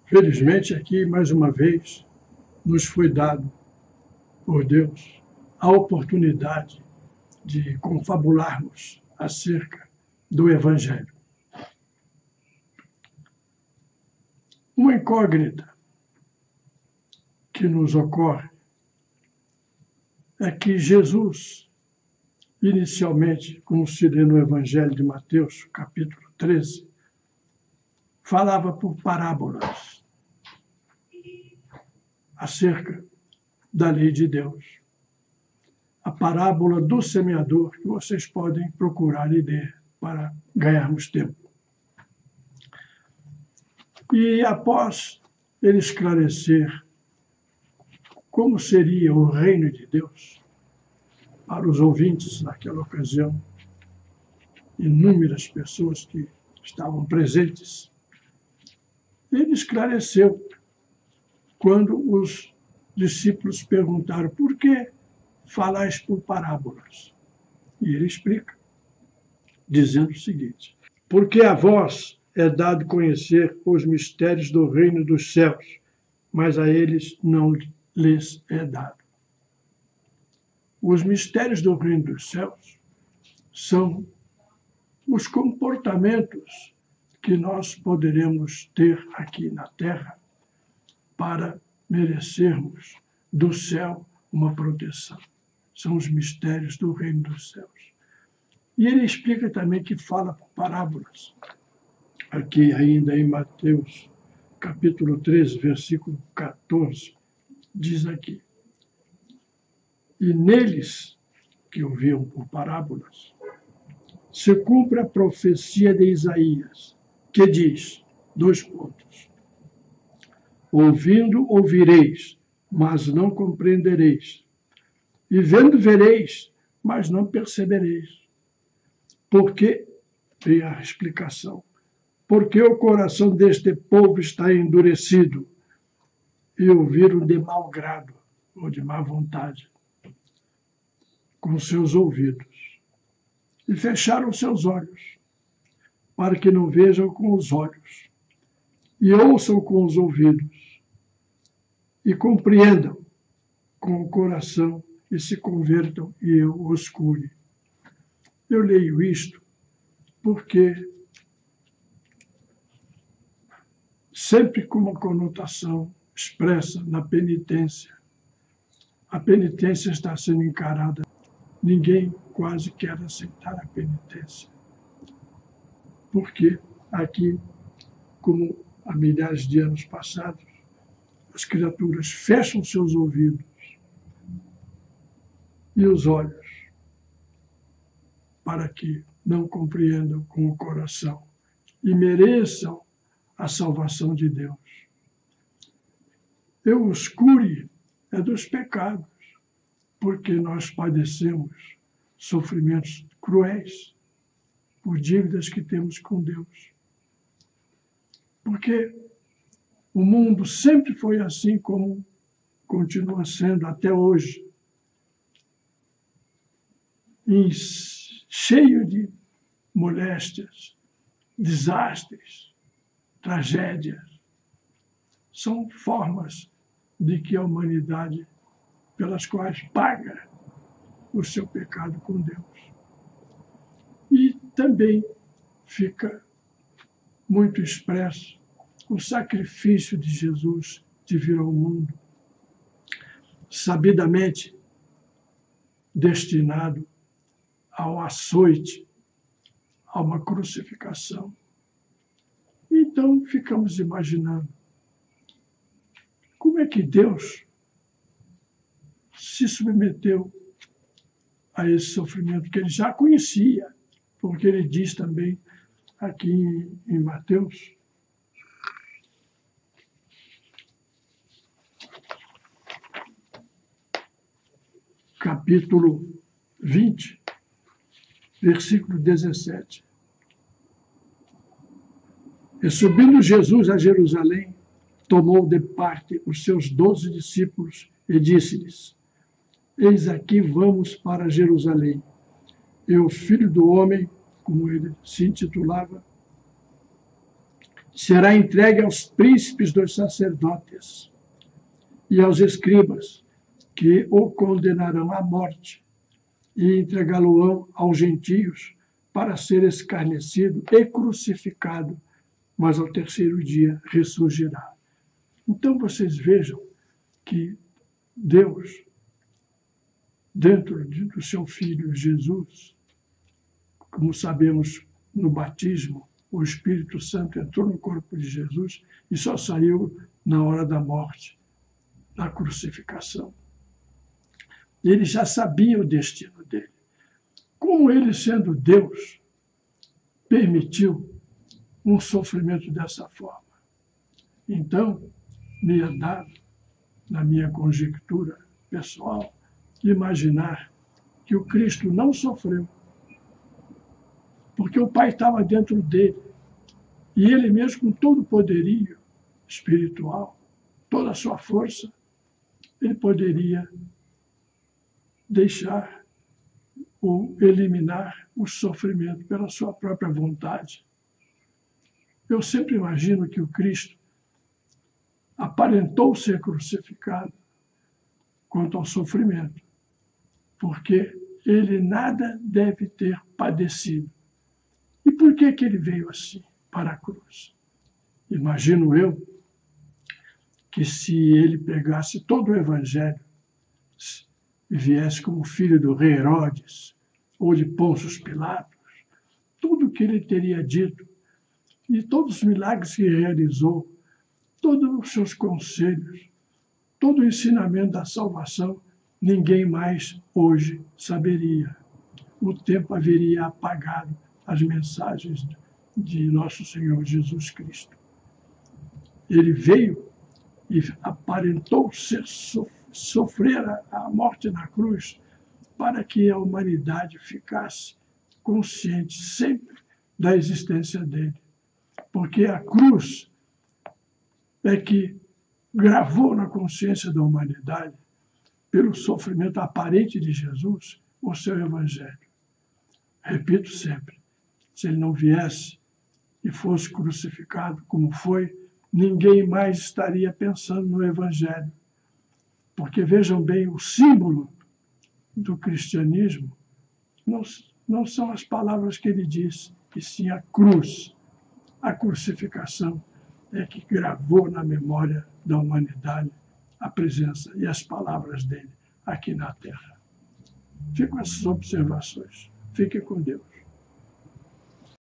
Felizmente, aqui, mais uma vez, nos foi dado por Deus a oportunidade de confabularmos acerca do Evangelho. Uma incógnita que nos ocorre é que Jesus, inicialmente, como se lê no Evangelho de Mateus, capítulo 13, falava por parábolas acerca da lei de Deus. A parábola do semeador, que vocês podem procurar e ler para ganharmos tempo. E após ele esclarecer como seria o reino de Deus para os ouvintes naquela ocasião, inúmeras pessoas que estavam presentes, ele esclareceu quando os discípulos perguntaram: por que falais por parábolas? E ele explica, dizendo o seguinte: porque a vós é dado conhecer os mistérios do reino dos céus, mas a eles não lhes é dado. Os mistérios do reino dos céus são os comportamentos que nós poderemos ter aqui na terra para merecermos do céu uma proteção. São os mistérios do reino dos céus. E ele explica também que fala por parábolas. Aqui ainda em Mateus, capítulo 13, versículo 14, diz aqui: e neles, que ouviam por parábolas, se cumpre a profecia de Isaías, que diz, : ouvindo ouvireis, mas não compreendereis, e vendo vereis, mas não percebereis. Porque, vem a explicação, porque o coração deste povo está endurecido, e ouviram de mau grado, ou de má vontade, com seus ouvidos, e fecharam seus olhos, para que não vejam com os olhos, e ouçam com os ouvidos, e compreendam com o coração, e se convertam, e eu os cure. Eu leio isto porque sempre com uma conotação expressa na penitência. A penitência está sendo encarada. Ninguém quase quer aceitar a penitência. Porque aqui, como há milhares de anos passados, as criaturas fecham seus ouvidos e os olhos para que não compreendam com o coração e mereçam a salvação de Deus. Eu os cure é dos pecados, porque nós padecemos sofrimentos cruéis por dívidas que temos com Deus. Porque o mundo sempre foi assim, como continua sendo até hoje, cheio de moléstias, desastres, tragédias. São formas de que a humanidade, pelas quais paga o seu pecado com Deus. E também fica muito expresso o sacrifício de Jesus de vir ao mundo, sabidamente destinado ao açoite, a uma crucificação. Então ficamos imaginando como é que Deus se submeteu a esse sofrimento que ele já conhecia, porque ele diz também aqui em Mateus, capítulo 20, versículo 17. E subindo Jesus a Jerusalém, tomou de parte os seus 12 discípulos e disse-lhes: eis aqui vamos para Jerusalém, e o Filho do Homem, como ele se intitulava, será entregue aos príncipes dos sacerdotes e aos escribas, que o condenarão à morte e entregá-lo-ão aos gentios para ser escarnecido e crucificado, mas ao terceiro dia ressurgirá. Então vocês vejam que Deus, dentro do seu Filho Jesus, como sabemos no batismo, o Espírito Santo entrou no corpo de Jesus e só saiu na hora da morte, da crucificação. Ele já sabia o destino dele. Como ele, sendo Deus, permitiu um sofrimento dessa forma? Então, me é dado, na minha conjectura pessoal, imaginar que o Cristo não sofreu, porque o Pai estava dentro dele, e ele mesmo, com todo o poderio espiritual, toda a sua força, ele poderia deixar ou eliminar o sofrimento pela sua própria vontade. Eu sempre imagino que o Cristo aparentou ser crucificado quanto ao sofrimento, porque ele nada deve ter padecido. E por que ele veio assim, para a cruz? Imagino eu que se ele pegasse todo o Evangelho e viesse como filho do rei Herodes ou de Pôncio Pilatos, tudo o que ele teria dito e todos os milagres que realizou, todos os seus conselhos, todo o ensinamento da salvação, ninguém mais hoje saberia. O tempo haveria apagado as mensagens de nosso Senhor Jesus Cristo. Ele veio e aparentou sofrer a morte na cruz para que a humanidade ficasse consciente sempre da existência dele. Porque a cruz é que gravou na consciência da humanidade, pelo sofrimento aparente de Jesus, o seu Evangelho. Repito sempre, se ele não viesse e fosse crucificado como foi, ninguém mais estaria pensando no Evangelho. Porque, vejam bem, o símbolo do cristianismo não são as palavras que ele disse, e sim a cruz. A crucificação é que gravou na memória da humanidade a presença e as palavras dele aqui na Terra. Fico com essas observações. Fique com Deus.